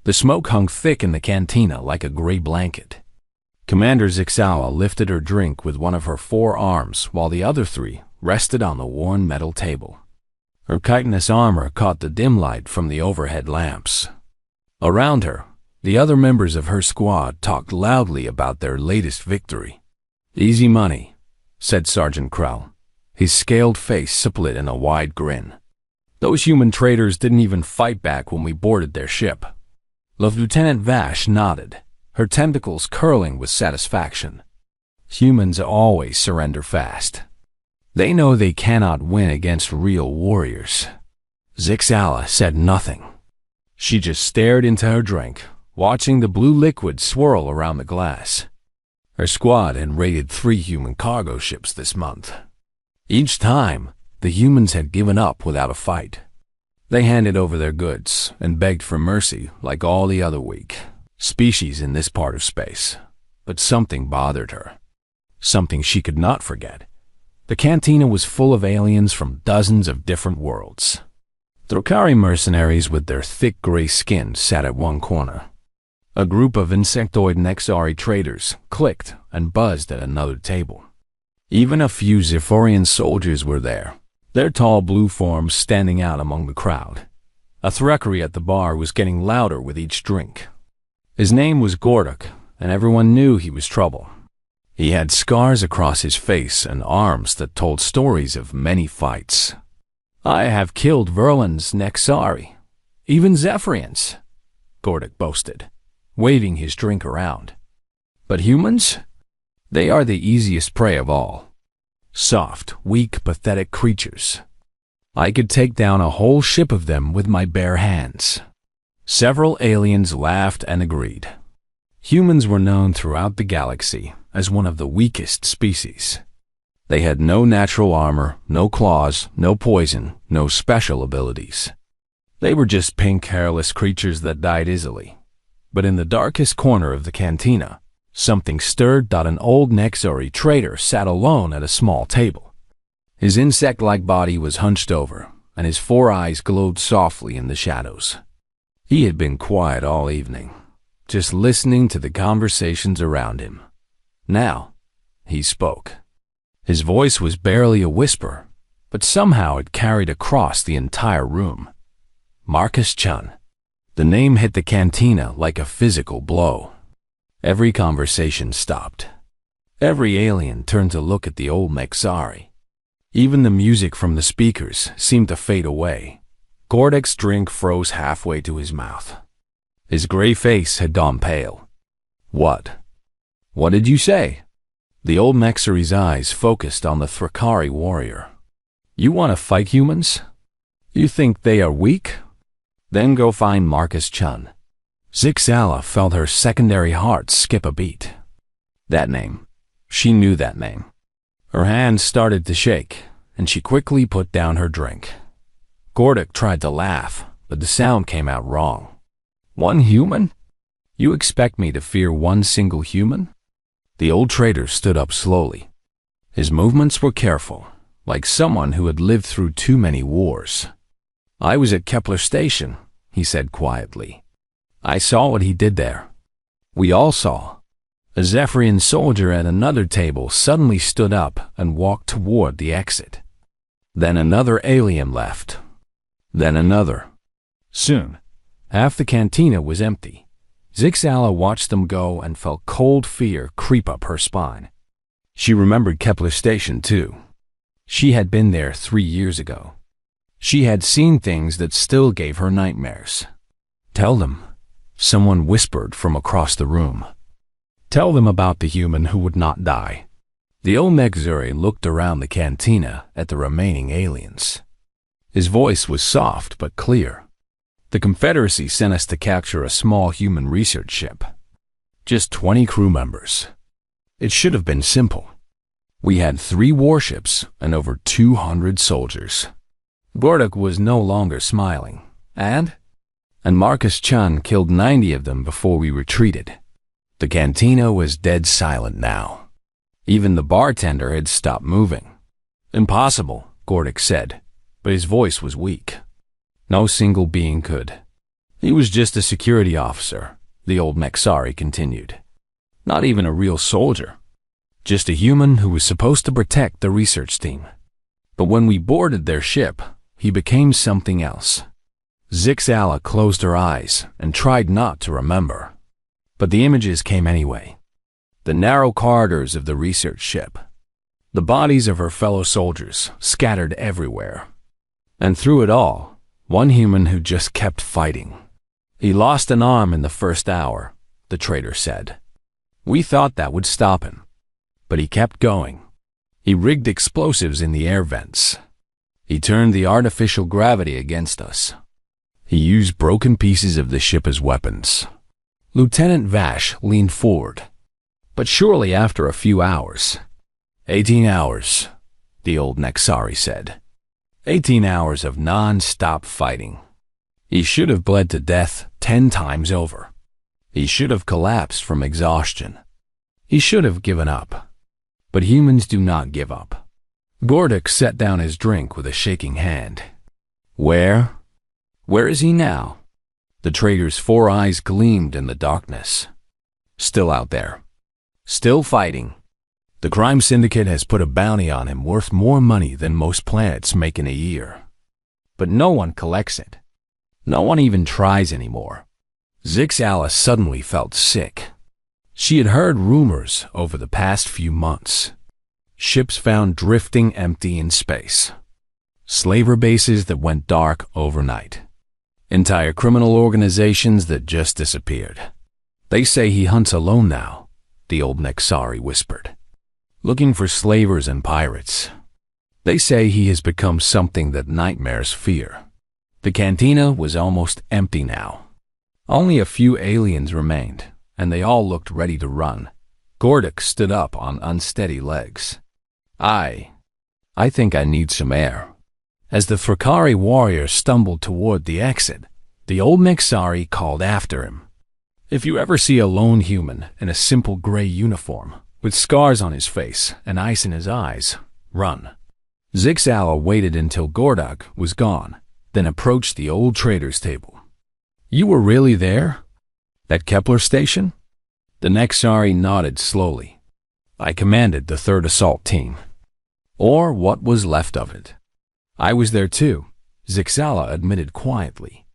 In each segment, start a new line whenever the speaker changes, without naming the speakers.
The smoke hung thick in the cantina like a gray blanket. Commander Zixala lifted her drink with one of her 4 arms while the other 3 rested on the worn metal table. Her chitinous armor caught the dim light from the overhead lamps. Around her, the other members of her squad talked loudly about their latest victory. "Easy money," said Sergeant Krell, his scaled face split in a wide grin. "Those human traitors didn't even fight back when we boarded their ship." Lieutenant Vash nodded, her tentacles curling with satisfaction. Humans always surrender fast. They know they cannot win against real warriors. Zixala said nothing. She just stared into her drink, watching the blue liquid swirl around the glass. Her squad had raided 3 human cargo ships this month. Each time, the humans had given up without a fight. They handed over their goods and begged for mercy like all the other weak species in this part of space. But something bothered her. Something she could not forget. The cantina was full of aliens from dozens of different worlds. Drukari mercenaries with their thick gray skin sat at one corner. A group of insectoid Nexari traders clicked and buzzed at another table. Even a few Zephyrian soldiers were there, their tall blue forms standing out among the crowd. A threakery at the bar was getting louder with each drink. His name was Gorduk, and everyone knew he was trouble. He had scars across his face and arms that told stories of many fights. "I have killed Verlin's Nexari, even Zephyrians," Gorduk boasted, waving his drink around. "But humans? They are the easiest prey of all. Soft, weak, pathetic creatures. I could take down a whole ship of them with my bare hands." Several aliens laughed and agreed. Humans were known throughout the galaxy as one of the weakest species. They had no natural armor, no claws, no poison, no special abilities. They were just pink, hairless creatures that died easily. But in the darkest corner of the cantina, something stirred. An old Nexari trader sat alone at a small table. His insect-like body was hunched over, and his 4 eyes glowed softly in the shadows. He had been quiet all evening, just listening to the conversations around him. Now, he spoke. His voice was barely a whisper, but somehow it carried across the entire room. Marcus Chun. The name hit the cantina like a physical blow. Every conversation stopped. Every alien turned to look at the old Nexari. Even the music from the speakers seemed to fade away. Gordek's drink froze halfway to his mouth. His gray face had gone pale. "What? What did you say?" The old Nexari's eyes focused on the Thrakari warrior. "You want to fight humans? You think they are weak? Then go find Marcus Chun." Zixala felt her secondary heart skip a beat. That name. She knew that name. Her hands started to shake, and she quickly put down her drink. Gorduk tried to laugh, but the sound came out wrong. "One human? You expect me to fear one single human?" The old trader stood up slowly. His movements were careful, like someone who had lived through too many wars. "I was at Kepler Station," he said quietly. "I saw what he did there. We all saw." A Zephyrian soldier at another table suddenly stood up and walked toward the exit. Then another alien left. Then another. Soon, half the cantina was empty. Zixala watched them go and felt cold fear creep up her spine. She remembered Kepler Station too. She had been there 3 years ago. She had seen things that still gave her nightmares. "Tell them," someone whispered from across the room. "Tell them about the human who would not die." The old Nexari looked around the cantina at the remaining aliens. His voice was soft but clear. "The Confederacy sent us to capture a small human research ship. Just 20 crew members. It should have been simple. We had 3 warships and over 200 soldiers." Gorduk was no longer smiling. And Marcus Chun killed 90 of them before we retreated. The cantina was dead silent now. Even the bartender had stopped moving. "Impossible," Gorduk said, but his voice was weak. "No single being could. He was just a security officer, the old Nexari continued. Not even a real soldier. Just a human who was supposed to protect the research team. But when we boarded their ship, he became something else. Zixala closed her eyes and tried not to remember. But the images came anyway. The narrow corridors of the research ship. The bodies of her fellow soldiers scattered everywhere. And through it all, one human who just kept fighting. He lost an arm in the first hour, the traitor said. We thought that would stop him. But he kept going. He rigged explosives in the air vents. He turned the artificial gravity against us. He used broken pieces of the ship as weapons. Lieutenant Vash leaned forward. But surely after a few hours. 18 hours, the old Nexari said. 18 hours of non-stop fighting. He should have bled to death 10 times over. He should have collapsed from exhaustion. He should have given up. But humans do not give up. Gordic set down his drink with a shaking hand. Where is he now? The traitor's 4 eyes gleamed in the darkness. Still out there. Still fighting. The crime syndicate has put a bounty on him worth more money than most planets make in a year. But no one collects it. No one even tries anymore. Zixala suddenly felt sick. She had heard rumors over the past few months. Ships found drifting empty in space. Slaver bases that went dark overnight. Entire criminal organizations that just disappeared. They say he hunts alone now, the old Nexari whispered. Looking for slavers and pirates. They say he has become something that nightmares fear. The cantina was almost empty now. Only a few aliens remained, and they all looked ready to run. Gordic stood up on unsteady legs. I think I need some air. As the Fracari warrior stumbled toward the exit, the old Nexari called after him. If you ever see a lone human in a simple gray uniform, with scars on his face and ice in his eyes, run. Zixala waited until Gordak was gone, then approached the old trader's table. You were really there? That Kepler station? The Nexari nodded slowly. I commanded the 3rd Assault Team. Or what was left of it. I was there too, Zixala admitted quietly.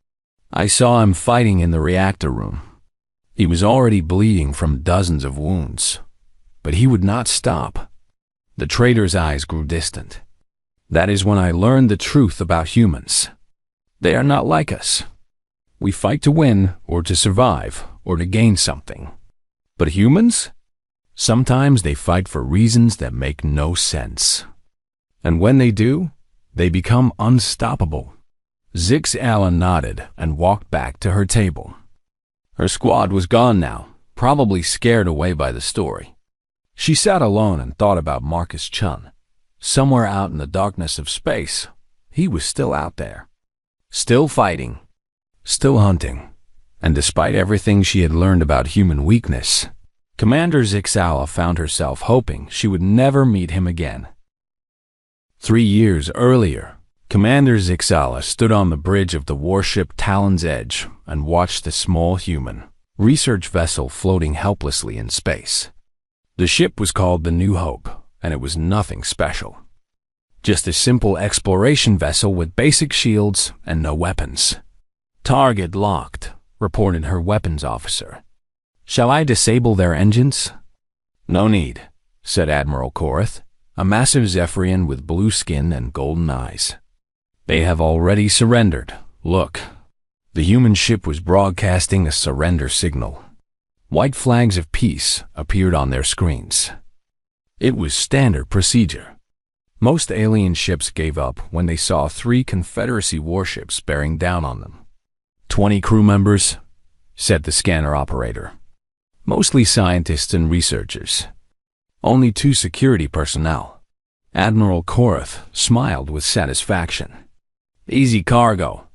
I saw him fighting in the reactor room. He was already bleeding from dozens of wounds. But he would not stop. The trader's eyes grew distant. That is when I learned the truth about humans. They are not like us. We fight to win, or to survive, or to gain something. But humans? Sometimes they fight for reasons that make no sense. And when they do, they become unstoppable. Zixala nodded and walked back to her table. Her squad was gone now, probably scared away by the story. She sat alone and thought about Marcus Chun. Somewhere out in the darkness of space, he was still out there. Still fighting. Still hunting. And despite everything she had learned about human weakness, Commander Zixala found herself hoping she would never meet him again. 3 years earlier, Commander Zixala stood on the bridge of the warship Talon's Edge and watched a small human research vessel floating helplessly in space. The ship was called the New Hope, and it was nothing special. Just a simple exploration vessel with basic shields and no weapons. Target locked, reported her weapons officer. Shall I disable their engines? No need, said Admiral Korath, a massive Zephyrian with blue skin and golden eyes. They have already surrendered. Look. The human ship was broadcasting a surrender signal. White flags of peace appeared on their screens. It was standard procedure. Most alien ships gave up when they saw 3 Confederacy warships bearing down on them. 20 crew members, said the scanner operator. Mostly scientists and researchers. Only 2 security personnel. Admiral Korath smiled with satisfaction. Easy cargo.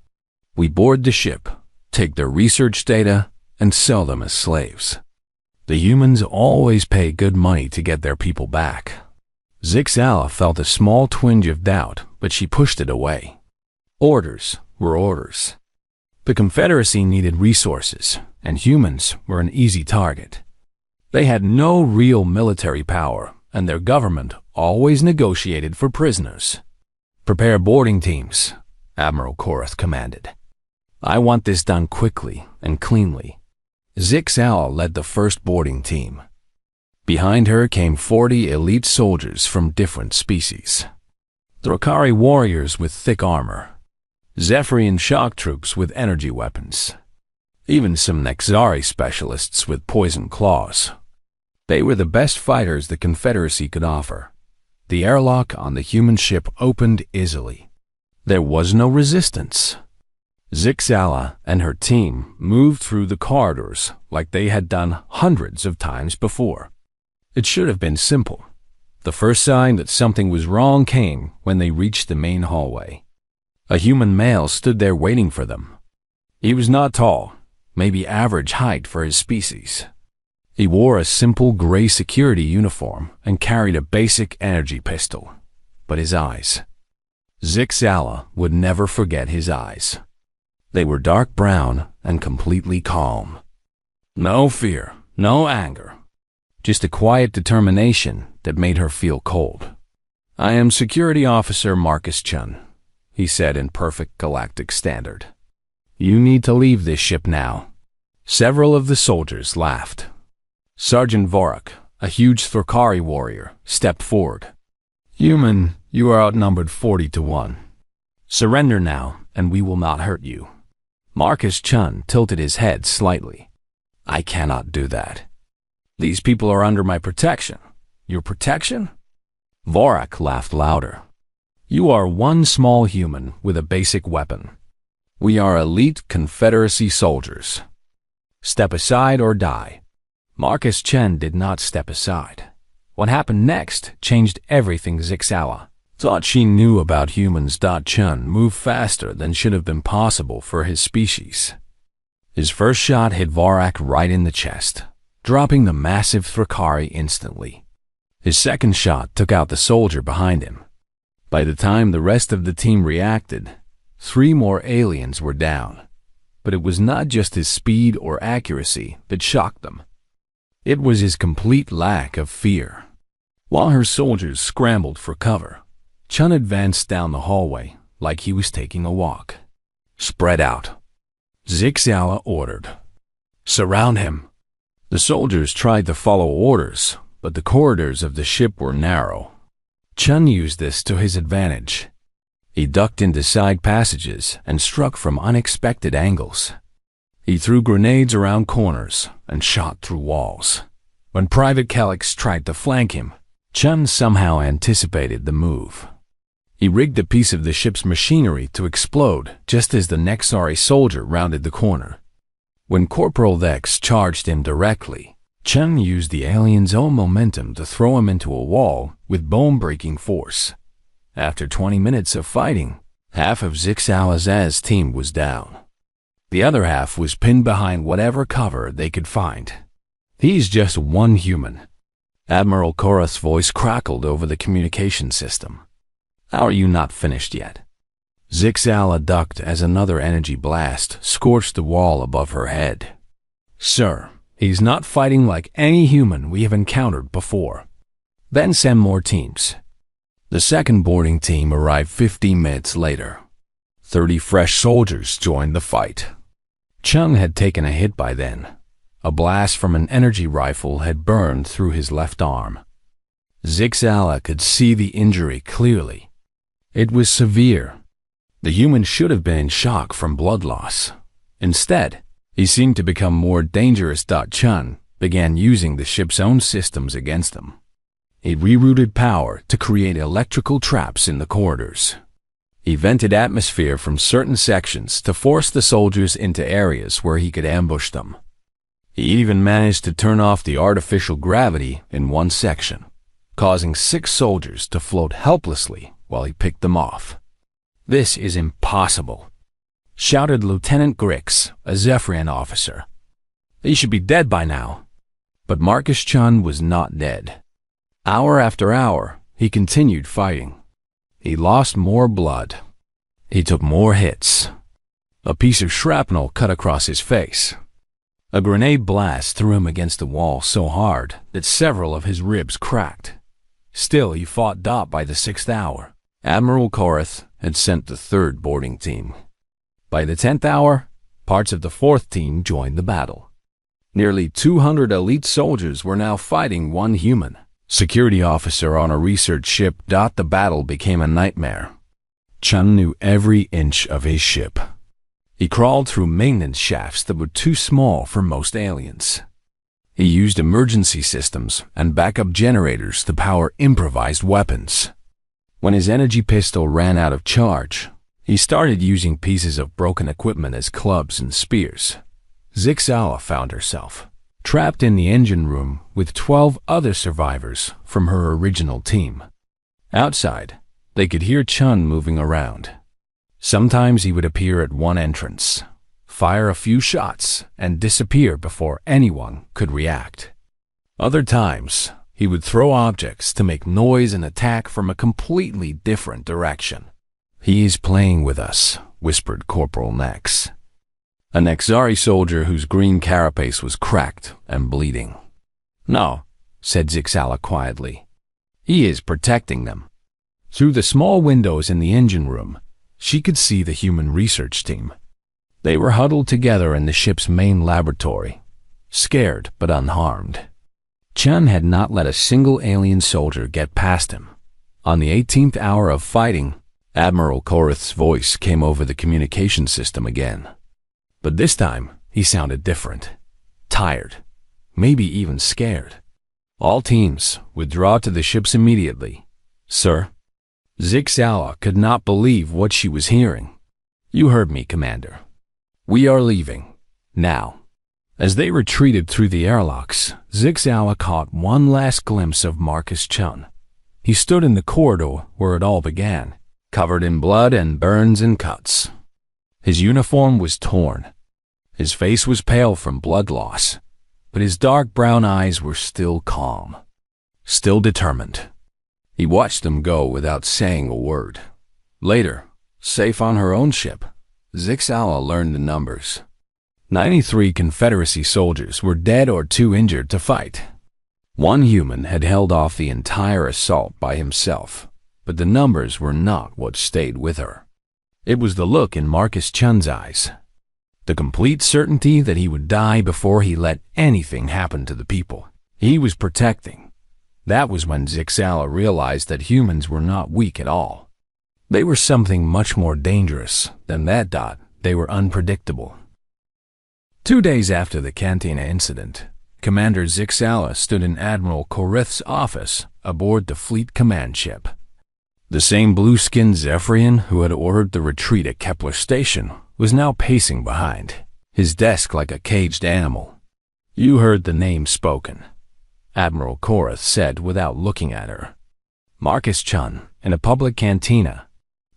We board the ship, take their research data, and sell them as slaves. The humans always pay good money to get their people back. Zixala felt a small twinge of doubt, but she pushed it away. Orders were orders. The Confederacy needed resources, and humans were an easy target. They had no real military power, and their government always negotiated for prisoners. "Prepare boarding teams," Admiral Korath commanded. "I want this done quickly and cleanly." Zixala led the first boarding team. Behind her came 40 elite soldiers from different species. Drakari warriors with thick armor, Zephyrian shock troops with energy weapons, even some Nexari specialists with poison claws. They were the best fighters the Confederacy could offer. The airlock on the human ship opened easily. There was no resistance. Zixala and her team moved through the corridors like they had done hundreds of times before. It should have been simple. The first sign that something was wrong came when they reached the main hallway. A human male stood there waiting for them. He was not tall, maybe average height for his species. He wore a simple gray security uniform and carried a basic energy pistol. But his eyes. Zixala would never forget his eyes. They were dark brown and completely calm. No fear, no anger. Just a quiet determination that made her feel cold. "I am Security Officer Marcus Chun," he said in perfect Galactic standard. "You need to leave this ship now." Several of the soldiers laughed. Sergeant Vorak, a huge Thrakari warrior, stepped forward. "Human, you are outnumbered 40 to 1. Surrender now, and we will not hurt you." Marcus Chun tilted his head slightly. "I cannot do that. These people are under my protection." "Your protection?" Vorak laughed louder. "You are one small human with a basic weapon. We are elite Confederacy soldiers. Step aside or die." Marcus Chen did not step aside. What happened next changed everything. Zixala thought she knew about humans. Chun moved faster than should have been possible for his species. His first shot hit Vorak right in the chest, dropping the massive Thrakari instantly. His second shot took out the soldier behind him. By the time the rest of the team reacted, 3 more aliens were down. But it was not just his speed or accuracy that shocked them. It was his complete lack of fear. While her soldiers scrambled for cover, Chun advanced down the hallway like he was taking a walk. "Spread out," Zixala ordered. "Surround him." The soldiers tried to follow orders, but the corridors of the ship were narrow. Chun used this to his advantage. He ducked into side passages and struck from unexpected angles. He threw grenades around corners and shot through walls. When Private Calyx tried to flank him, Chun somehow anticipated the move. He rigged a piece of the ship's machinery to explode just as the Nexari soldier rounded the corner. When Corporal Vex charged him directly, Chun used the alien's own momentum to throw him into a wall with bone-breaking force. After 20 minutes of fighting, half of Zixala's team was down. The other half was pinned behind whatever cover they could find. "He's just one human." Admiral Korath's voice crackled over the communication system. "How are you not finished yet?" Zixala ducked as another energy blast scorched the wall above her head. "Sir, he's not fighting like any human we have encountered before." "Then send more teams." The second boarding team arrived 15 minutes later. 30 fresh soldiers joined the fight. Chung had taken a hit by then. A blast from an energy rifle had burned through his left arm. Zixala could see the injury clearly. It was severe. The human should have been in shock from blood loss. Instead, he seemed to become more dangerous. Chun began using the ship's own systems against him. He rerouted power to create electrical traps in the corridors. He vented atmosphere from certain sections to force the soldiers into areas where he could ambush them. He even managed to turn off the artificial gravity in one section, causing 6 soldiers to float helplessly while he picked them off. "This is impossible," shouted Lieutenant Grix, a Zephyrian officer. "He should be dead by now." But Marcus Chun was not dead. Hour after hour, he continued fighting. He lost more blood. He took more hits. A piece of shrapnel cut across his face. A grenade blast threw him against the wall so hard that several of his ribs cracked. Still, he fought by the 6th hour. Admiral Korath had sent the 3rd boarding team. By the 10th hour, parts of the 4th team joined the battle. Nearly 200 elite soldiers were now fighting one human security officer on a research ship. The battle became a nightmare. Chun knew every inch of his ship. He crawled through maintenance shafts that were too small for most aliens. He used emergency systems and backup generators to power improvised weapons. When his energy pistol ran out of charge, he started using pieces of broken equipment as clubs and spears. Zixala found herself trapped in the engine room with 12 other survivors from her original team. Outside, they could hear Chun moving around. Sometimes he would appear at one entrance, fire a few shots, and disappear before anyone could react. Other times, he would throw objects to make noise and attack from a completely different direction. "He is playing with us," whispered Corporal Nex, a Nexari soldier whose green carapace was cracked and bleeding. "No," said Zixala quietly. "He is protecting them." Through the small windows in the engine room, she could see the human research team. They were huddled together in the ship's main laboratory, scared but unharmed. Chun had not let a single alien soldier get past him. On the 18th hour of fighting, Admiral Korath's voice came over the communication system again. But this time, he sounded different. Tired, maybe even scared. "All teams, withdraw to the ships immediately." "Sir?" Zixala could not believe what she was hearing. "You heard me, Commander. We are leaving. Now." As they retreated through the airlocks, Zixala caught one last glimpse of Marcus Chun. He stood in the corridor where it all began, covered in blood and burns and cuts. His uniform was torn. His face was pale from blood loss, but his dark brown eyes were still calm, still determined. He watched them go without saying a word. Later, safe on her own ship, Zixala learned the numbers. 93 Confederacy soldiers were dead or too injured to fight. One human had held off the entire assault by himself, but the numbers were not what stayed with her. It was the look in Marcus Chun's eyes, the complete certainty that he would die before he let anything happen to the people he was protecting. That was when Zixala realized that humans were not weak at all. They were something much more dangerous than that. They were unpredictable. 2 days after the Cantina incident, Commander Zixala stood in Admiral Korath's office aboard the fleet command ship. The same blue-skinned Zephyrian who had ordered the retreat at Kepler Station was now pacing behind, his desk like a caged animal. "You heard the name spoken," Admiral Korath said without looking at her. "Marcus Chun, in a public cantina."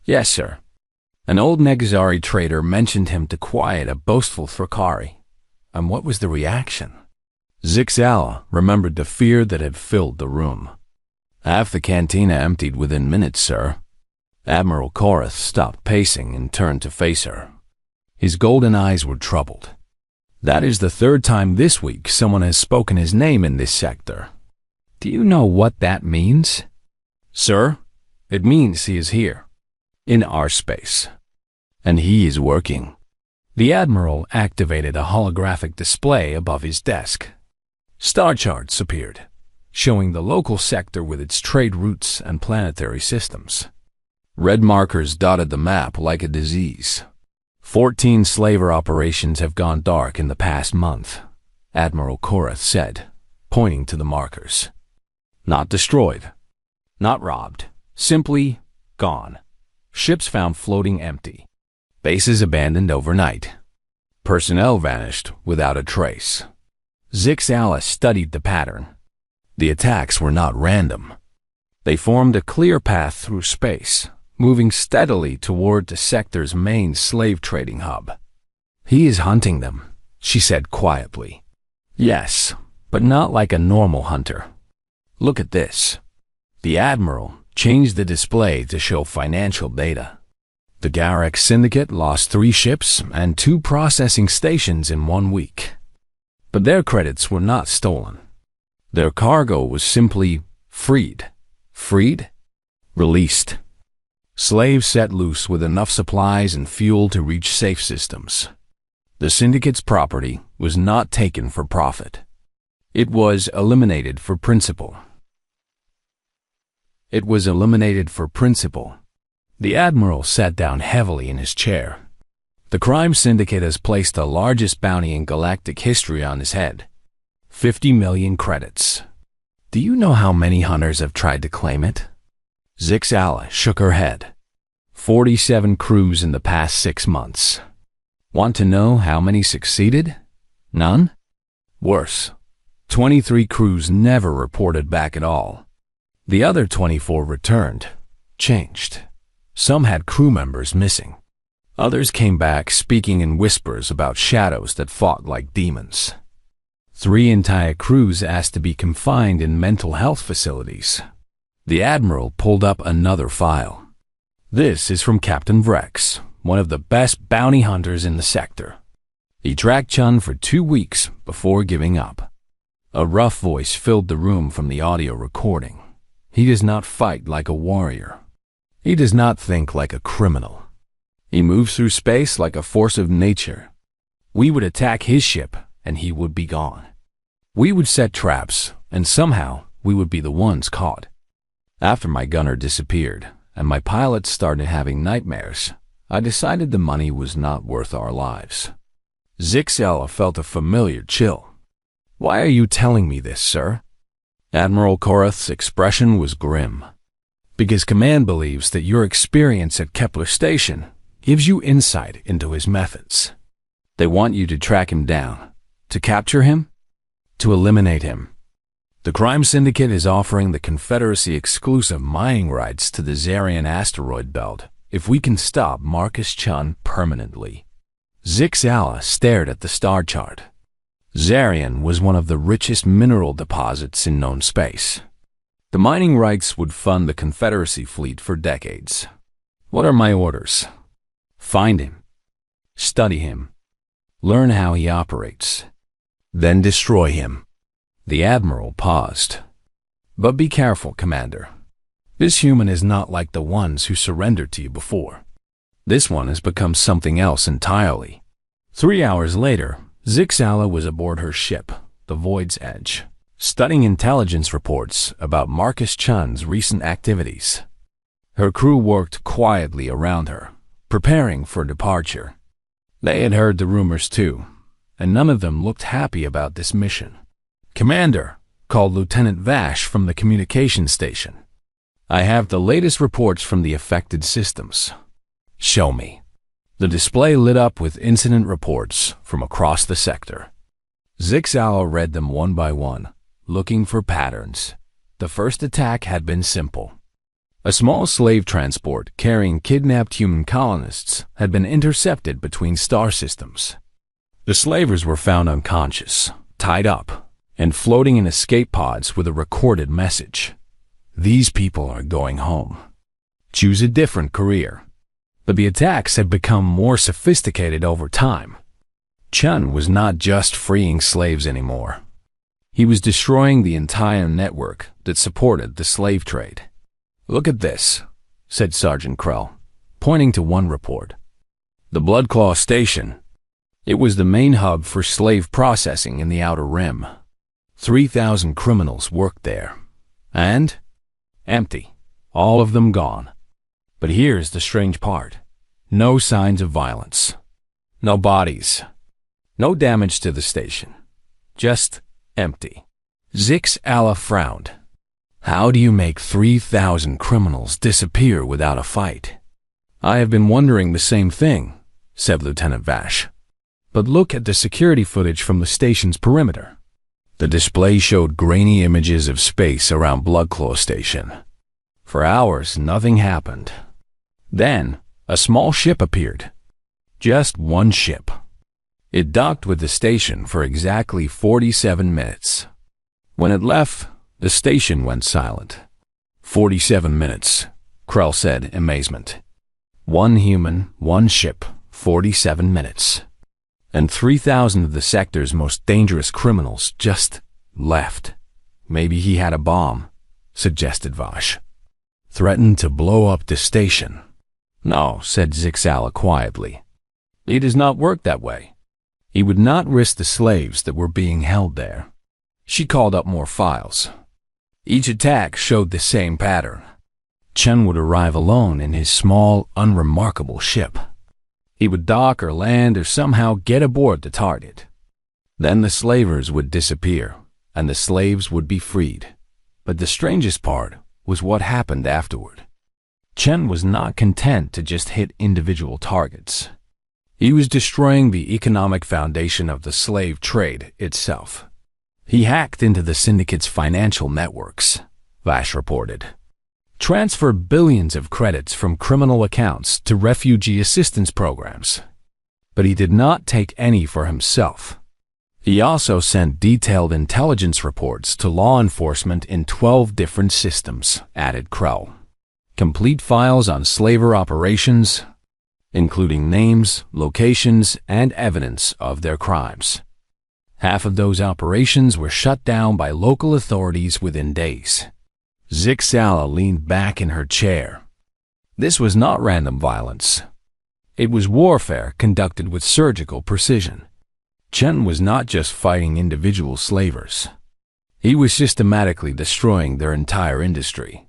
"Yes, sir." An old Negazari trader mentioned him to quiet a boastful Thrakari. And what was the reaction? Zixala remembered the fear that had filled the room. "Half the cantina emptied within minutes, sir." Admiral Korath stopped pacing and turned to face her. His golden eyes were troubled. "That is the 3rd time this week someone has spoken his name in this sector. Do you know what that means?" "Sir, it means he is here, in our space. And he is working." The Admiral activated a holographic display above his desk. Star charts appeared, showing the local sector with its trade routes and planetary systems. Red markers dotted the map like a disease. 14 slaver operations have gone dark in the past month, Admiral Korath said, pointing to the markers. Not destroyed, not robbed, simply gone. Ships found floating empty. Bases abandoned overnight. Personnel vanished without a trace. Zixala studied the pattern. The attacks were not random. They formed a clear path through space, moving steadily toward the sector's main slave trading hub. "He is hunting them," she said quietly. "Yes, but not like a normal hunter. Look at this." The Admiral changed the display to show financial data. The Galactic Syndicate lost 3 ships and 2 processing stations in 1 week. But their credits were not stolen. Their cargo was simply freed. Freed? Released. Slaves set loose with enough supplies and fuel to reach safe systems. The Syndicate's property was not taken for profit. It was eliminated for principle. It was eliminated for principle. The Admiral sat down heavily in his chair. The crime syndicate has placed the largest bounty in galactic history on his head. 50 million credits. Do you know how many hunters have tried to claim it? Zixala shook her head. 47 crews in the past 6 months. Want to know how many succeeded? None? Worse. 23 crews never reported back at all. The other 24 returned, changed. Some had crew members missing. Others came back speaking in whispers about shadows that fought like demons. 3 entire crews asked to be confined in mental health facilities. The Admiral pulled up another file. This is from Captain Vrex, one of the best bounty hunters in the sector. He tracked Chun for 2 weeks before giving up. A rough voice filled the room from the audio recording. He does not fight like a warrior. He does not think like a criminal. He moves through space like a force of nature. We would attack his ship, and he would be gone. We would set traps, and somehow we would be the ones caught. After my gunner disappeared, and my pilots started having nightmares, I decided the money was not worth our lives. Zixala felt a familiar chill. Why are you telling me this, sir? Admiral Korath's expression was grim. Because Command believes that your experience at Kepler Station gives you insight into his methods. They want you to track him down, to capture him, to eliminate him. The crime syndicate is offering the Confederacy exclusive mining rights to the Zarian asteroid belt if we can stop Marcus Chun permanently. Zixala stared at the star chart. Zarian was one of the richest mineral deposits in known space. The mining rights would fund the Confederacy fleet for decades. What are my orders? Find him. Study him. Learn how he operates. Then destroy him. The Admiral paused. But be careful, Commander. This human is not like the ones who surrendered to you before. This one has become something else entirely. 3 hours later, Zixala was aboard her ship, the Void's Edge, studying intelligence reports about Marcus Chun's recent activities. Her crew worked quietly around her, preparing for departure. They had heard the rumors too, and none of them looked happy about this mission. Commander, called Lieutenant Vash from the communication station. I have the latest reports from the affected systems. Show me. The display lit up with incident reports from across the sector. Zixala read them one by one, looking for patterns. The first attack had been simple. A small slave transport carrying kidnapped human colonists had been intercepted between star systems. The slavers were found unconscious, tied up, and floating in escape pods with a recorded message. These people are going home. Choose a different career. But the attacks had become more sophisticated over time. Chun was not just freeing slaves anymore. He was destroying the entire network that supported the slave trade. Look at this, said Sergeant Krell, pointing to one report. The Bloodclaw Station. It was the main hub for slave processing in the Outer Rim. 3,000 criminals worked there. And? Empty. All of them gone. But here's the strange part. No signs of violence. No bodies. No damage to the station. Just empty. Zixala frowned. How do you make 3,000 criminals disappear without a fight? I have been wondering the same thing, said Lieutenant Vash. But look at the security footage from the station's perimeter. The display showed grainy images of space around Bloodclaw Station. For hours, nothing happened. Then, a small ship appeared. Just one ship. It docked with the station for exactly 47 minutes. When it left, the station went silent. 47 minutes, Krell said in amazement. One human, one ship, 47 minutes. And 3,000 of the sector's most dangerous criminals just left. Maybe he had a bomb, suggested Vash. Threatened to blow up the station. No, said Zixala quietly. It does not work that way. He would not risk the slaves that were being held there. She called up more files. Each attack showed the same pattern. Chen would arrive alone in his small, unremarkable ship. He would dock or land or somehow get aboard the target. Then the slavers would disappear, and the slaves would be freed. But the strangest part was what happened afterward. Chen was not content to just hit individual targets. He was destroying the economic foundation of the slave trade itself. He hacked into the syndicate's financial networks, Vash reported. Transferred billions of credits from criminal accounts to refugee assistance programs. But he did not take any for himself. He also sent detailed intelligence reports to law enforcement in 12 different systems, added Krell. Complete files on slaver operations, including names, locations, and evidence of their crimes. Half of those operations were shut down by local authorities within days. Zixala leaned back in her chair. This was not random violence. It was warfare conducted with surgical precision. Chen was not just fighting individual slavers. He was systematically destroying their entire industry.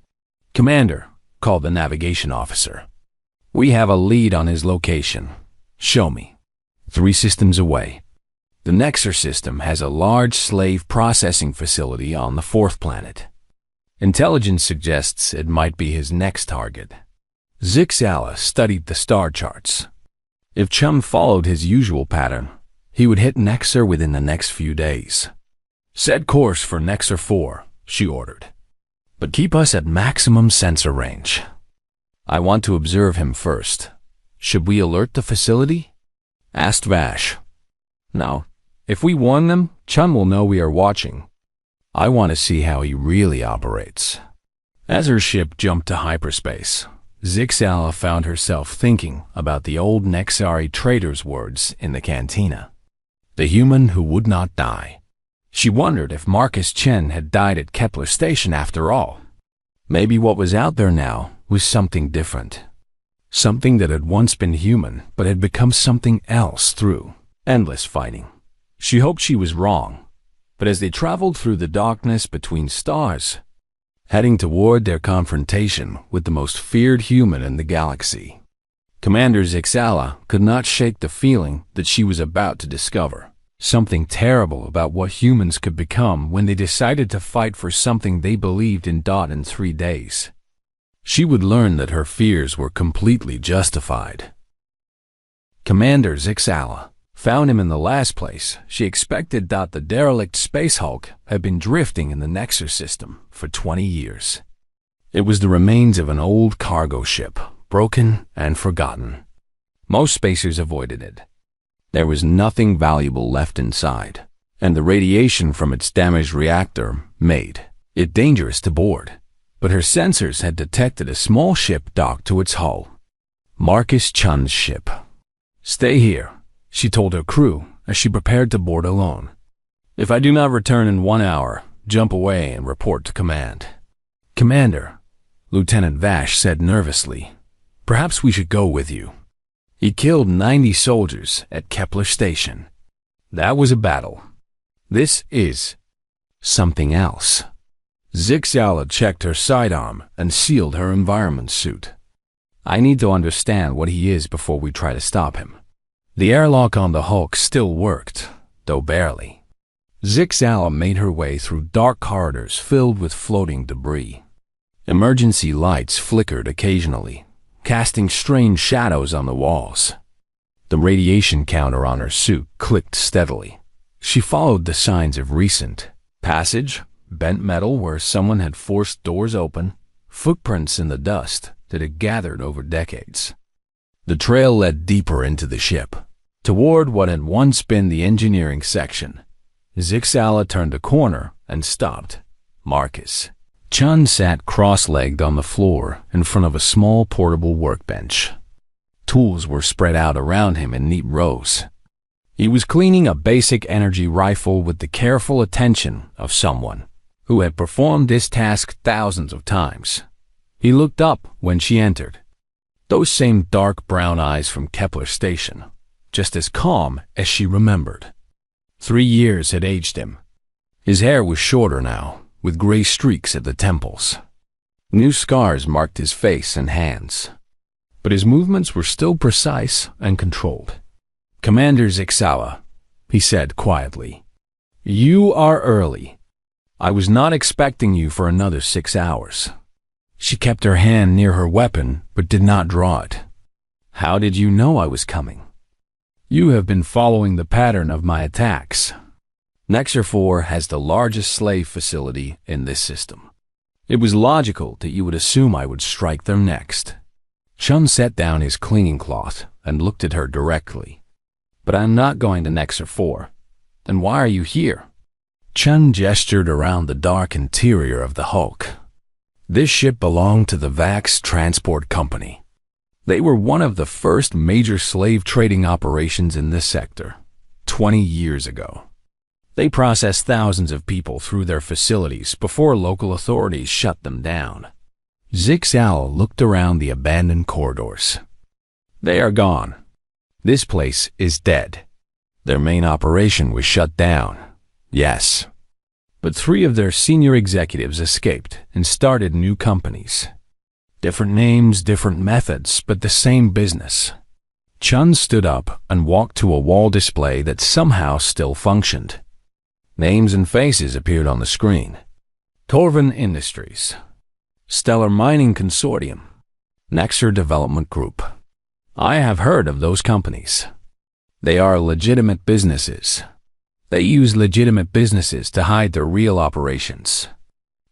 Commander, called the navigation officer. We have a lead on his location. Show me. 3 systems away. The Nexer system has a large slave processing facility on the 4th planet. Intelligence suggests it might be his next target. Zixala studied the star charts. If Chum followed his usual pattern, he would hit Nexer within the next few days. Set course for Nexer 4, she ordered. But keep us at maximum sensor range. I want to observe him first. Should we alert the facility? Asked Vash. No. If we warn them, Chun will know we are watching. I want to see how he really operates. As her ship jumped to hyperspace, Zixala found herself thinking about the old Nexari trader's words in the cantina. The human who would not die. She wondered if Marcus Chen had died at Kepler Station after all. Maybe what was out there now was something different. Something that had once been human but had become something else through endless fighting. She hoped she was wrong, but as they traveled through the darkness between stars, heading toward their confrontation with the most feared human in the galaxy, Commander Zixala could not shake the feeling that she was about to discover something terrible about what humans could become when they decided to fight for something they believed in. In 3 days, she would learn that her fears were completely justified. Commander Zixala found him in the last place she expected. The derelict Space Hulk had been drifting in the Nexer system for 20 years. It was the remains of an old cargo ship, broken and forgotten. Most spacers avoided it. There was nothing valuable left inside, and the radiation from its damaged reactor made it dangerous to board. But her sensors had detected a small ship docked to its hull. Marcus Chun's ship. Stay here, she told her crew as she prepared to board alone. If I do not return in 1 hour, jump away and report to command. Commander, Lieutenant Vash said nervously, perhaps we should go with you. He killed 90 soldiers at Kepler Station. That was a battle. This is something else. Zixala checked her sidearm and sealed her environment suit. I need to understand what he is before we try to stop him. The airlock on the Hulk still worked, though barely. Zixala made her way through dark corridors filled with floating debris. Emergency lights flickered occasionally, casting strange shadows on the walls. The radiation counter on her suit clicked steadily. She followed the signs of recent passage, bent metal where someone had forced doors open, footprints in the dust that had gathered over decades. The trail led deeper into the ship, toward what had once been the engineering section. Zixala turned a corner and stopped. Marcus Chun sat cross-legged on the floor in front of a small portable workbench. Tools were spread out around him in neat rows. He was cleaning a basic energy rifle with the careful attention of someone who had performed this task thousands of times. He looked up when she entered. Those same dark brown eyes from Kepler Station, just as calm as she remembered. 3 years had aged him. His hair was shorter now, with gray streaks at the temples. New scars marked his face and hands. But his movements were still precise and controlled. "Commander Zixawa," he said quietly, "you are early. I was not expecting you for another 6 hours." She kept her hand near her weapon, but did not draw it. "How did you know I was coming?" "You have been following the pattern of my attacks. Nexer 4 has the largest slave facility in this system. It was logical that you would assume I would strike them next." Chun set down his cleaning cloth and looked at her directly. "But I'm not going to Nexer 4. Then why are you here?" Chun gestured around the dark interior of the Hulk. This ship belonged to the Vax Transport Company. They were one of the first major slave trading operations in this sector, 20 years ago. They processed thousands of people through their facilities before local authorities shut them down. Zixawa looked around the abandoned corridors. "They are gone. This place is dead. Their main operation was shut down, yes. But 3 of their senior executives escaped and started new companies. Different names, different methods, but the same business." Chun stood up and walked to a wall display that somehow still functioned. Names and faces appeared on the screen. Terran Industries, Stellar Mining Consortium, Nexer Development Group. I have heard of those companies. They are legitimate businesses. They use legitimate businesses to hide their real operations.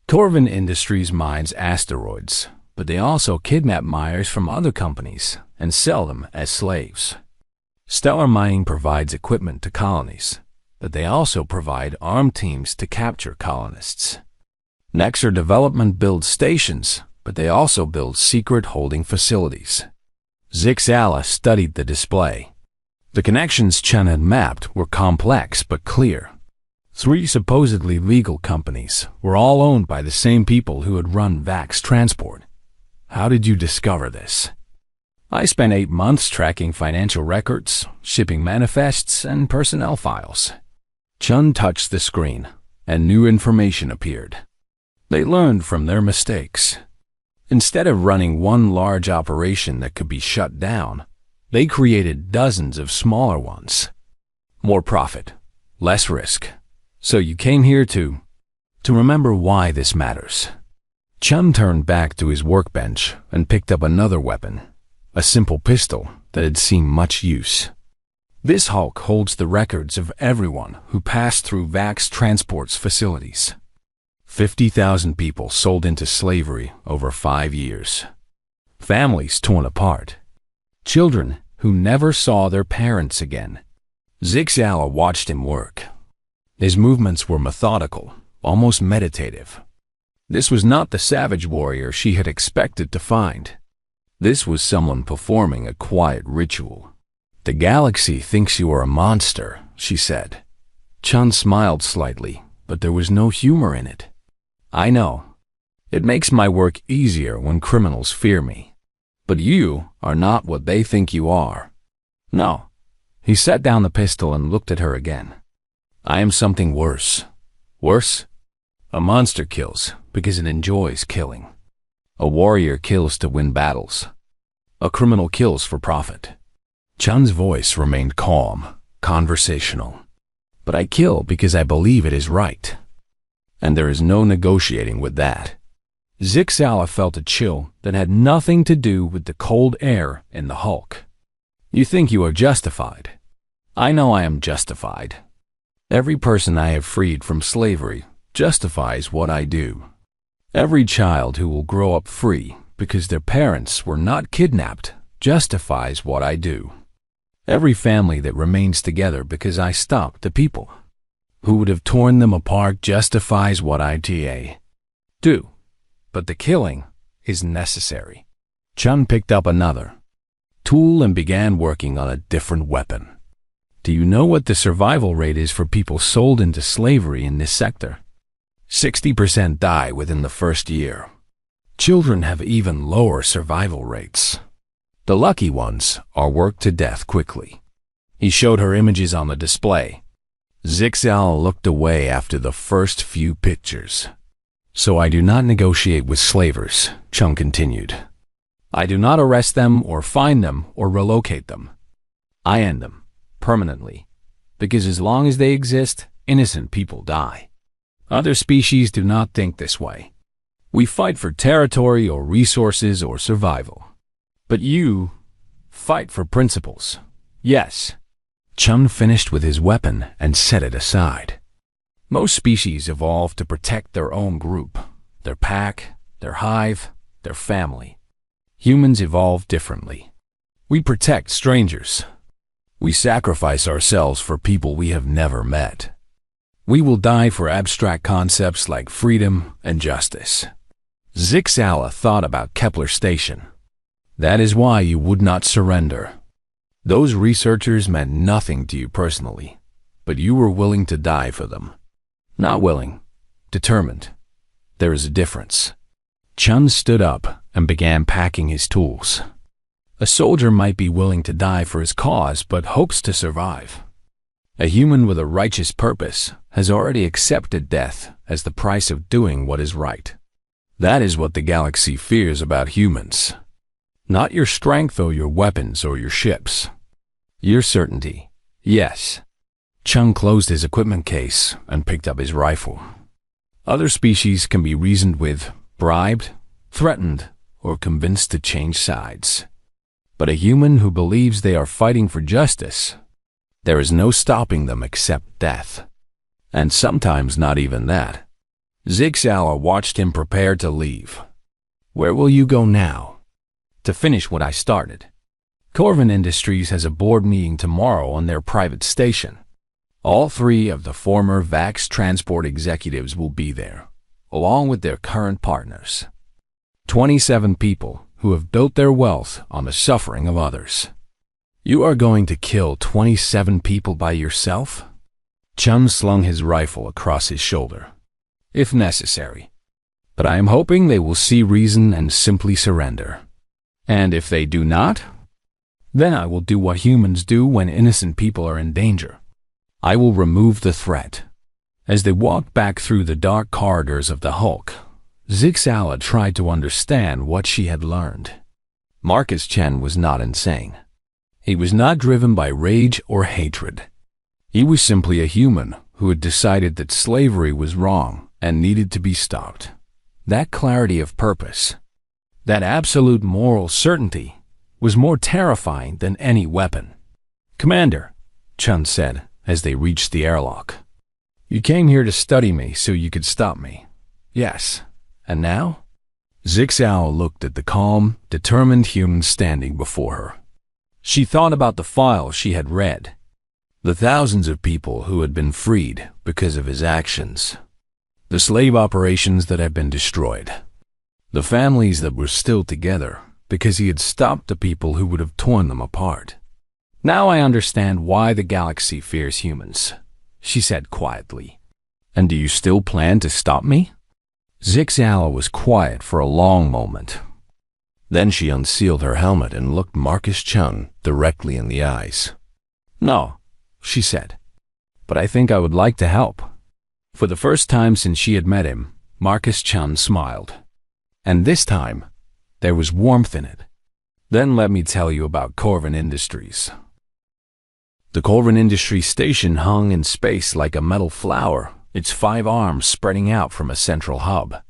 Terran Industries mines asteroids, but they also kidnap miners from other companies and sell them as slaves. Stellar Mining provides equipment to colonies, but they also provide armed teams to capture colonists. Nexer Development builds stations, but they also build secret holding facilities. Zixawa studied the display. The connections Chun had mapped were complex but clear. 3 supposedly legal companies were all owned by the same people who had run Vax Transport. How did you discover this? I spent 8 months tracking financial records, shipping manifests, and personnel files. Chun touched the screen, and new information appeared. They learned from their mistakes. Instead of running one large operation that could be shut down, they created dozens of smaller ones. More profit, less risk. So you came here to remember why this matters. Chun turned back to his workbench and picked up another weapon, a simple pistol that had seen much use. This Hulk holds the records of everyone who passed through Vax Transport's facilities. 50,000 people sold into slavery over 5 years. Families torn apart. Children who never saw their parents again. Zixawa watched him work. His movements were methodical, almost meditative. This was not the savage warrior she had expected to find. This was someone performing a quiet ritual. "The galaxy thinks you are a monster," she said. Chun smiled slightly, but there was no humor in it. "I know. It makes my work easier when criminals fear me. But you are not what they think you are." "No." He set down the pistol and looked at her again. "I am something worse." "Worse?" "A monster kills because it enjoys killing. A warrior kills to win battles. A criminal kills for profit." Chun's voice remained calm, conversational. "But I kill because I believe it is right. And there is no negotiating with that." Zixawa felt a chill that had nothing to do with the cold air in the Hulk. "You think you are justified. I know I am justified. Every person I have freed from slavery justifies what I do. Every child who will grow up free because their parents were not kidnapped justifies what I do. Every family that remains together because I stopped the people who would have torn them apart justifies what I do. But the killing is necessary." Chun picked up another. tool and began working on a different weapon. Do you know what the survival rate is for people sold into slavery in this sector? 60% die within the first year. Children have even lower survival rates. The lucky ones are worked to death quickly. He showed her images on the display. Zixal looked away after the first few pictures. So I do not negotiate with slavers, Chung continued. I do not arrest them or fine them or relocate them. I end them permanently, because as long as they exist, innocent people die. Other species do not think this way. We fight for territory or resources or survival. But you fight for principles. Yes. Chun finished with his weapon and set it aside. Most species evolve to protect their own group, their pack, their hive, their family. Humans evolve differently. We protect strangers. We sacrifice ourselves for people we have never met. We will die for abstract concepts like freedom and justice. Zixala thought about Kepler Station. That is why you would not surrender. Those researchers meant nothing to you personally, but you were willing to die for them. Not willing, determined. There is a difference. Chun stood up and began packing his tools. A soldier might be willing to die for his cause but hopes to survive. A human with a righteous purpose has already accepted death as the price of doing what is right. That is what the galaxy fears about humans. Not your strength or your weapons or your ships. Your certainty, yes. Chung closed his equipment case and picked up his rifle. Other species can be reasoned with, bribed, threatened, or convinced to change sides. But a human who believes they are fighting for justice, there is no stopping them except death. And sometimes not even that. Zixala watched him prepare to leave. Where will you go now? To finish what I started. Corvin Industries has a board meeting tomorrow on their private station. All 3 of the former VAX transport executives will be there, along with their current partners. 27 people who have built their wealth on the suffering of others. You are going to kill 27 people by yourself? Chun slung his rifle across his shoulder. If necessary. But I am hoping they will see reason and simply surrender. And if they do not, then I will do what humans do when innocent people are in danger. I will remove the threat. As they walked back through the dark corridors of the Hulk, Zixala tried to understand what she had learned. Marcus Chen was not insane. He was not driven by rage or hatred. He was simply a human who had decided that slavery was wrong and needed to be stopped. That clarity of purpose, that absolute moral certainty, was more terrifying than any weapon. Commander, Chun said as they reached the airlock. You came here to study me so you could stop me. Yes. And now? Zixao looked at the calm, determined human standing before her. She thought about the files she had read. The thousands of people who had been freed because of his actions. The slave operations that had been destroyed. The families that were still together because he had stopped the people who would have torn them apart. Now I understand why the galaxy fears humans, she said quietly. And do you still plan to stop me? Zixala was quiet for a long moment. Then she unsealed her helmet and looked Marcus Chun directly in the eyes. No, she said, but I think I would like to help. For the first time since she had met him, Marcus Chun smiled. And this time, there was warmth in it. Then let me tell you about Corvin Industries. The Corvin Industries station hung in space like a metal flower, its 5 arms spreading out from a central hub.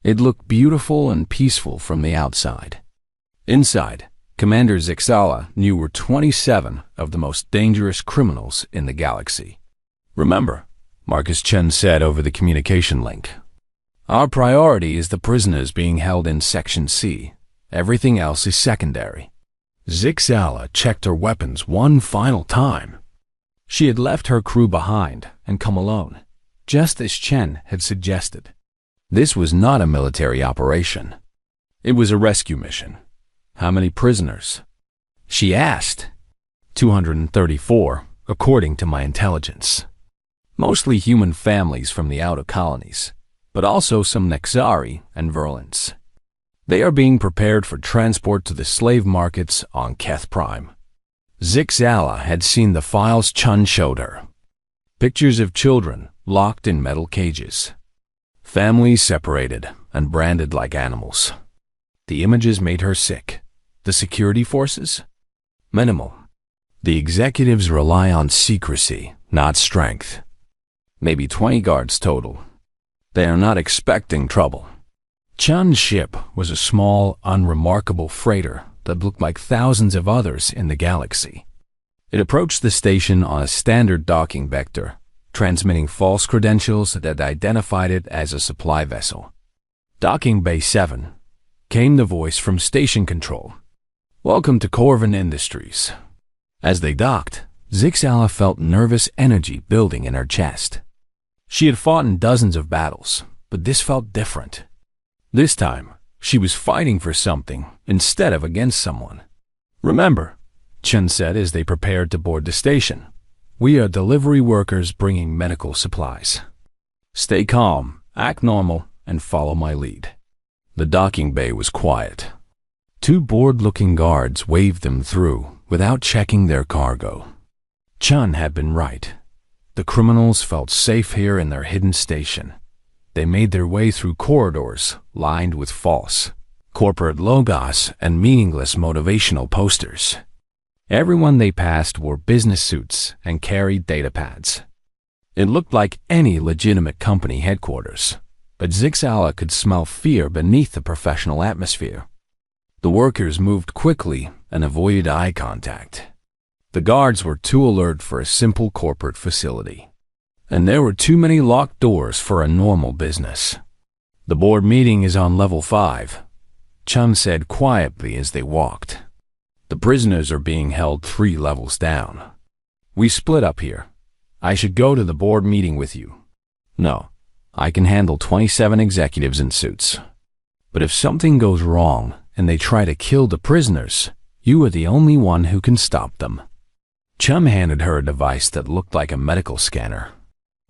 It looked beautiful and peaceful from the outside. Inside, Commander Zixala knew were 27 of the most dangerous criminals in the galaxy. Remember, Marcus Chen said over the communication link, our priority is the prisoners being held in Section C. Everything else is secondary. Zixala checked her weapons one final time. She had left her crew behind and come alone, just as Chen had suggested. This was not a military operation. It was a rescue mission. How many prisoners? she asked. 234, according to my intelligence. Mostly human families from the outer colonies, but also some Nexari and Verlins. They are being prepared for transport to the slave markets on Keth Prime. Zixala had seen the files Chun showed her. Pictures of children locked in metal cages. Families separated and branded like animals. The images made her sick. The security forces? Minimal. The executives rely on secrecy, not strength. Maybe 20 guards total. They are not expecting trouble. Chun's ship was a small, unremarkable freighter that looked like thousands of others in the galaxy. It approached the station on a standard docking vector, transmitting false credentials that identified it as a supply vessel. Docking Bay 7 came the voice from station control. Welcome to Corvin Industries. As they docked, Zixala felt nervous energy building in her chest. She had fought in dozens of battles, but this felt different. This time, she was fighting for something instead of against someone. Remember, Chun said as they prepared to board the station, we are delivery workers bringing medical supplies. Stay calm, act normal, and follow my lead. The docking bay was quiet. Two bored-looking guards waved them through without checking their cargo. Chun had been right. The criminals felt safe here in their hidden station. They made their way through corridors lined with false, corporate logos and meaningless motivational posters. Everyone they passed wore business suits and carried data pads. It looked like any legitimate company headquarters, but Zixala could smell fear beneath the professional atmosphere. The workers moved quickly and avoided eye contact. The guards were too alert for a simple corporate facility, and there were too many locked doors for a normal business. The board meeting is on level 5, Chun said quietly as they walked. The prisoners are being held 3 levels down. We split up here. I should go to the board meeting with you. No, I can handle 27 executives in suits. But if something goes wrong and they try to kill the prisoners, you are the only one who can stop them. Chum handed her a device that looked like a medical scanner.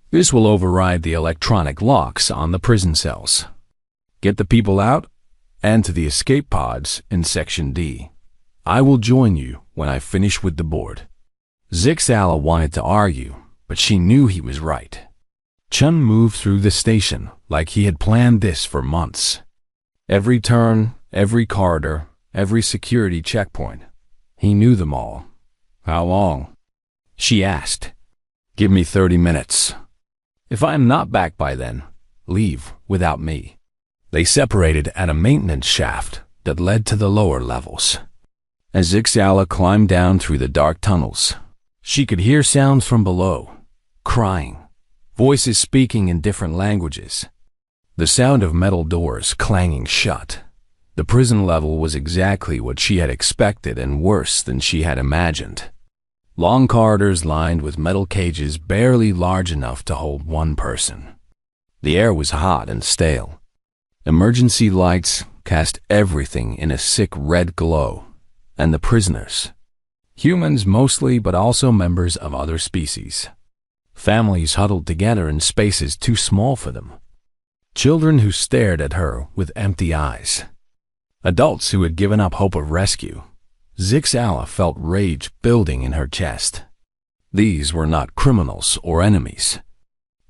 This will override the electronic locks on the prison cells. Get the people out and to the escape pods in Section D. I will join you when I finish with the board. Zixala wanted to argue, but she knew he was right. Chun moved through the station like he had planned this for months. Every turn, every corridor, every security checkpoint. He knew them all. How long? She asked. Give me 30 minutes. If I am not back by then, leave without me. They separated at a maintenance shaft that led to the lower levels. As Zixala climbed down through the dark tunnels, she could hear sounds from below, crying, voices speaking in different languages. The sound of metal doors clanging shut. The prison level was exactly what she had expected and worse than she had imagined. Long corridors lined with metal cages barely large enough to hold one person. The air was hot and stale. Emergency lights cast everything in a sick red glow, and the prisoners, humans mostly but also members of other species. Families huddled together in spaces too small for them. Children who stared at her with empty eyes. Adults who had given up hope of rescue. Zixala felt rage building in her chest. These were not criminals or enemies.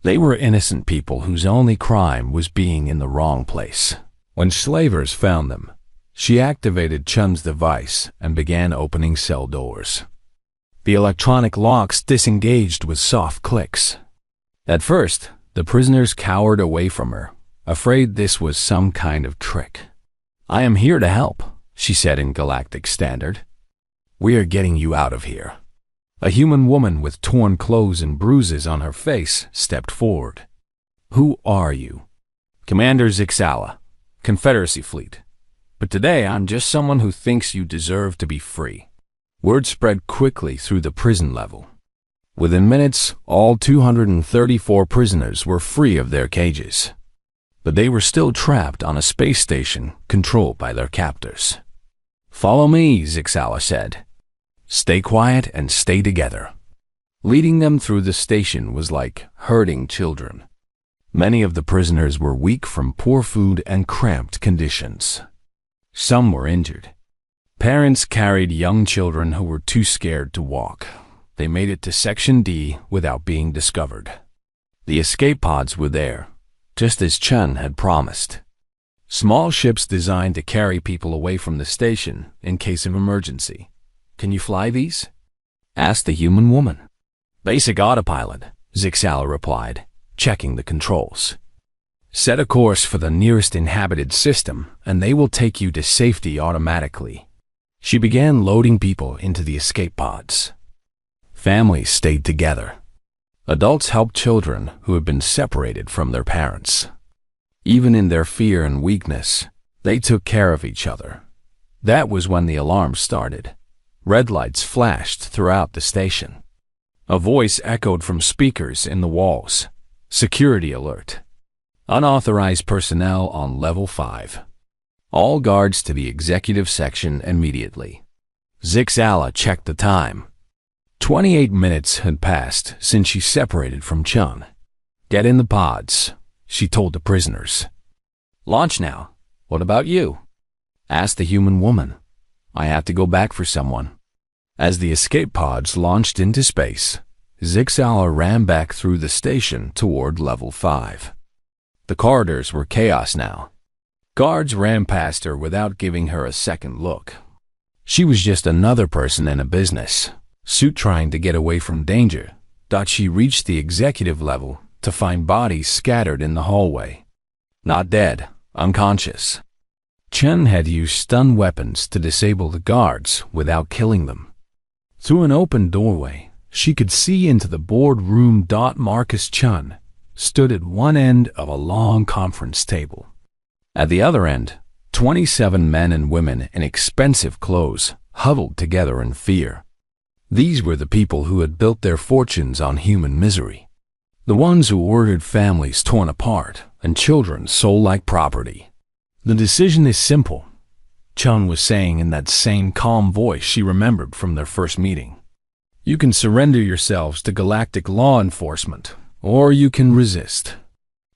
They were innocent people whose only crime was being in the wrong place. When slavers found them, she activated Chun's device and began opening cell doors. The electronic locks disengaged with soft clicks. At first, the prisoners cowered away from her, afraid this was some kind of trick. I am here to help, she said in Galactic Standard. We are getting you out of here. A human woman with torn clothes and bruises on her face stepped forward. Who are you? Commander Zixala, Confederacy Fleet. But today I'm just someone who thinks you deserve to be free. Word spread quickly through the prison level. Within minutes, all 234 prisoners were free of their cages. But they were still trapped on a space station controlled by their captors. Follow me, Zixala said. Stay quiet and stay together. Leading them through the station was like herding children. Many of the prisoners were weak from poor food and cramped conditions. Some were injured. Parents carried young children who were too scared to walk. They made it to Section D without being discovered. The escape pods were there, just as Chun had promised. Small ships designed to carry people away from the station in case of emergency. "Can you fly these?" asked the human woman. "Basic autopilot," Zixala replied, checking the controls. "Set a course for the nearest inhabited system, and they will take you to safety automatically." She began loading people into the escape pods. Families stayed together. Adults helped children who had been separated from their parents. Even in their fear and weakness, they took care of each other. That was when the alarm started. Red lights flashed throughout the station. A voice echoed from speakers in the walls. "Security alert. Unauthorized personnel on level 5. All guards to the executive section immediately." Zixala checked the time. 28 minutes had passed since she separated from Chun. "Get in the pods," she told the prisoners. "Launch now. What about you?" asked the human woman. "I have to go back for someone." As the escape pods launched into space, Zixala ran back through the station toward level 5. The corridors were chaos now. Guards ran past her without giving her a second look. She was just another person in a business suit trying to get away from danger. She reached the executive level to find bodies scattered in the hallway. Not dead, unconscious. Chen had used stun weapons to disable the guards without killing them. Through an open doorway, she could see into the boardroom. Marcus Chun stood at one end of a long conference table. At the other end, 27 men and women in expensive clothes huddled together in fear. These were the people who had built their fortunes on human misery. The ones who ordered families torn apart and children sold like property. "The decision is simple," Chun was saying in that same calm voice she remembered from their first meeting. "You can surrender yourselves to Galactic law enforcement, or you can resist.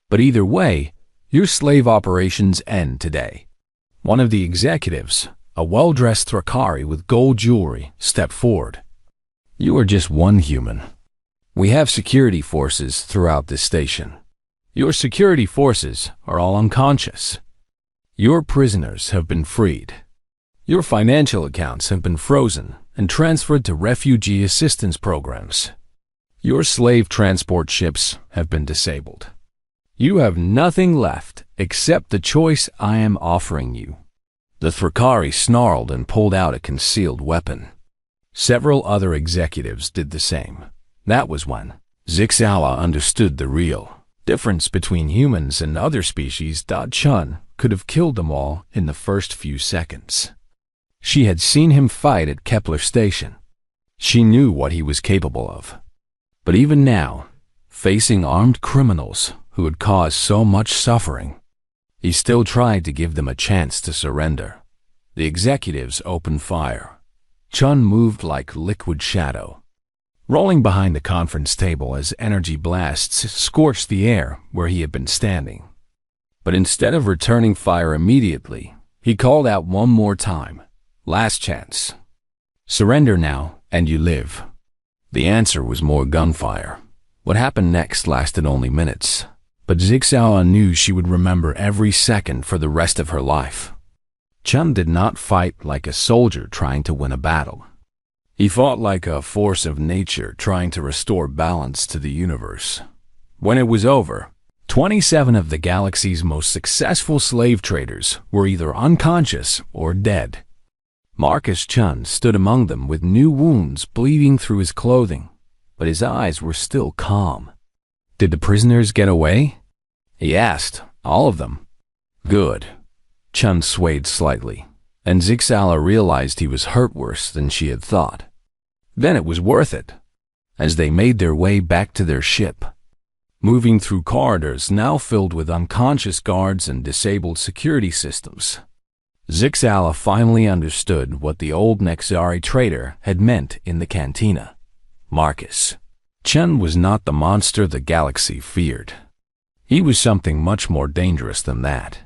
But either way, your slave operations end today." One of the executives, a well-dressed Thrakari with gold jewelry, stepped forward. "You are just one human. We have security forces throughout this station. Your security forces are all unconscious. Your prisoners have been freed. Your financial accounts have been frozen and transferred to refugee assistance programs. Your slave transport ships have been disabled. You have nothing left except the choice I am offering you." The Thrakari snarled and pulled out a concealed weapon. Several other executives did the same. That was when Zixala understood the real difference between humans and other species. Chun could have killed them all in the first few seconds. She had seen him fight at Kepler Station. She knew what he was capable of. But even now, facing armed criminals who had caused so much suffering, he still tried to give them a chance to surrender. The executives opened fire. Chun moved like liquid shadow, rolling behind the conference table as energy blasts scorched the air where he had been standing. But instead of returning fire immediately, he called out one more time. "Last chance. Surrender now, and you live." The answer was more gunfire. What happened next lasted only minutes, but Zixala knew she would remember every second for the rest of her life. Chun did not fight like a soldier trying to win a battle. He fought like a force of nature trying to restore balance to the universe. When it was over, 27 of the galaxy's most successful slave traders were either unconscious or dead. Marcus Chun stood among them with new wounds bleeding through his clothing, but his eyes were still calm. "Did the prisoners get away?" he asked. "All of them." "Good." Chun swayed slightly, and Zixala realized he was hurt worse than she had thought. Then it was worth it. As they made their way back to their ship, moving through corridors now filled with unconscious guards and disabled security systems, Zixala finally understood what the old Nexari trader had meant in the cantina. Marcus Chen was not the monster the galaxy feared. He was something much more dangerous than that.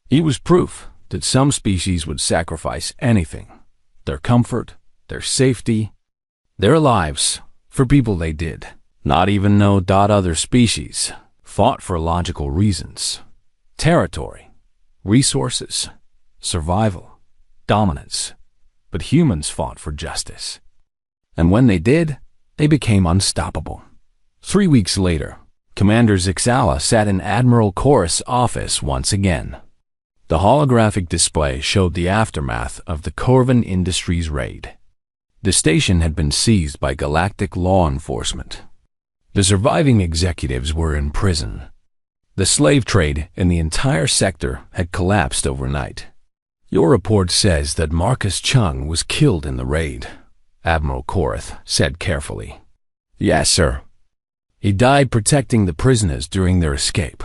He was proof that some species would sacrifice anything, their comfort, their safety, their lives, for people they did not even know. Other species fought for logical reasons: territory, resources, survival, dominance. But humans fought for justice. And when they did, they became unstoppable. 3 weeks later, Commander Zixala sat in Admiral Chorus' office once again. The holographic display showed the aftermath of the Corvin Industries raid. The station had been seized by Galactic law enforcement. The surviving executives were in prison. The slave trade in the entire sector had collapsed overnight. Your report says that Marcus Chung was killed in the raid, Admiral Korath said carefully. Yes, sir. He died protecting the prisoners during their escape.